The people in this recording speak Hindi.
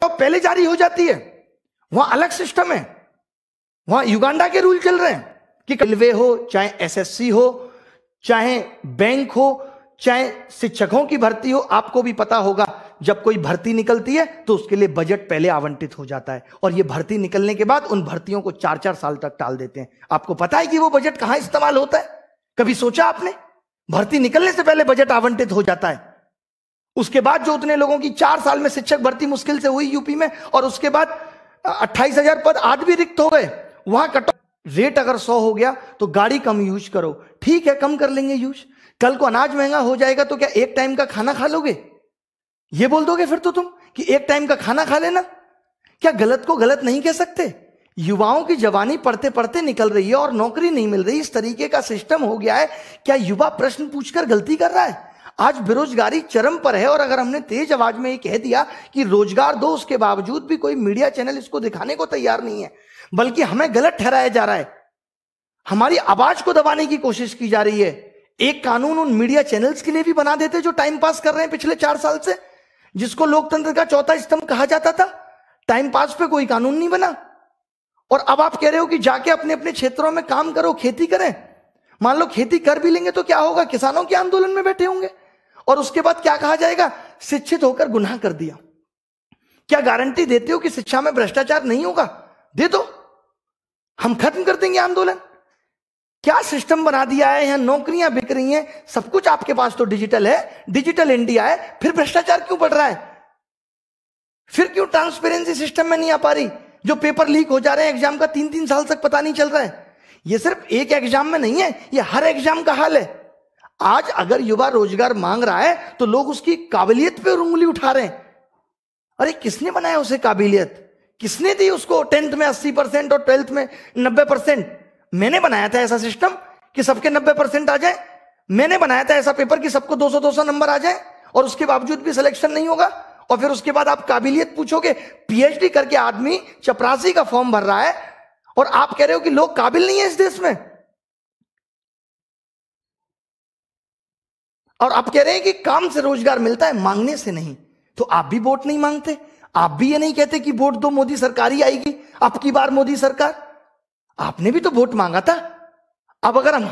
पहले जारी हो जाती है, वहां अलग सिस्टम है, वहां युगांडा के रूल चल रहे हैं कि रेलवे हो, चाहे एसएससी हो, चाहे बैंक हो, चाहे शिक्षकों की भर्ती हो। आपको भी पता होगा जब कोई भर्ती निकलती है तो उसके लिए बजट पहले आवंटित हो जाता है, और ये भर्ती निकलने के बाद उन भर्तियों को 4-4 साल तक टाल देते हैं। आपको पता है कि वो बजट कहां इस्तेमाल होता है? कभी सोचा आपने? भर्ती निकलने से पहले बजट आवंटित हो जाता है। उसके बाद जो उतने लोगों की 4 साल में शिक्षक भर्ती मुश्किल से हुई यूपी में, और उसके बाद 28,000 पद आज भी रिक्त हो गए। वहां कट रेट अगर 100 हो गया तो गाड़ी कम यूज करो, ठीक है, कम कर लेंगे यूज। कल को अनाज महंगा हो जाएगा तो क्या एक टाइम का खाना खा लोगे? ये बोल दोगे फिर तो तुम कि एक टाइम का खाना खा लेना? क्या गलत को गलत नहीं कह सकते? युवाओं की जवानी पढ़ते पढ़ते निकल रही है और नौकरी नहीं मिल रही, इस तरीके का सिस्टम हो गया है। क्या युवा प्रश्न पूछकर गलती कर रहा है? आज बेरोजगारी चरम पर है, और अगर हमने तेज आवाज में ये कह दिया कि रोजगार दो, उसके बावजूद भी कोई मीडिया चैनल इसको दिखाने को तैयार नहीं है, बल्कि हमें गलत ठहराया जा रहा है, हमारी आवाज को दबाने की कोशिश की जा रही है। एक कानून उन मीडिया चैनल्स के लिए भी बना देते जो टाइम पास कर रहे हैं पिछले 4 साल से, जिसको लोकतंत्र का चौथा स्तंभ कहा जाता था। टाइम पास पे कोई कानून नहीं बना, और अब आप कह रहे हो कि जाके अपने अपने क्षेत्रों में काम करो, खेती करें। मान लो खेती कर भी लेंगे तो क्या होगा? किसानों के आंदोलन में बैठे होंगे, और उसके बाद क्या कहा जाएगा? शिक्षित होकर गुनाह कर दिया। क्या गारंटी देते हो कि शिक्षा में भ्रष्टाचार नहीं होगा? दे दो, हम खत्म कर देंगे आंदोलन। क्या सिस्टम बना दिया है, यहां नौकरियां बिक रही हैं, सब कुछ आपके पास तो डिजिटल है, डिजिटल इंडिया है, फिर भ्रष्टाचार क्यों बढ़ रहा है? फिर क्यों ट्रांसपेरेंसी सिस्टम में नहीं आ पा रही? जो पेपर लीक हो जा रहे हैं एग्जाम का, 3-3 साल तक पता नहीं चल रहा है। ये सिर्फ एक एग्जाम में नहीं है, ये हर एग्जाम का हाल है। आज अगर युवा रोजगार मांग रहा है तो लोग उसकी काबिलियत पे उंगली उठा रहे हैं। अरे किसने बनाया उसे काबिलियत? किसने दी उसको 10th में 80% और 12th में 90%? मैंने बनाया था ऐसा सिस्टम कि सबके 90% आ जाए। मैंने बनाया था ऐसा पेपर कि सबको 200-200 नंबर आ जाए, और उसके बावजूद भी सिलेक्शन नहीं होगा। और फिर उसके बाद आप काबिलियत पूछोगे? पीएचडी करके आदमी चपरासी का फॉर्म भर रहा है, और आप कह रहे हो कि लोग काबिल नहीं है इस देश में। और आप कह रहे हैं कि काम से रोजगार मिलता है, मांगने से नहीं। तो आप भी वोट नहीं मांगते, आप भी ये नहीं कहते कि वोट दो, मोदी सरकार ही आएगी, अब की बार मोदी सरकार। आपने भी तो वोट मांगा था। अब अगर हम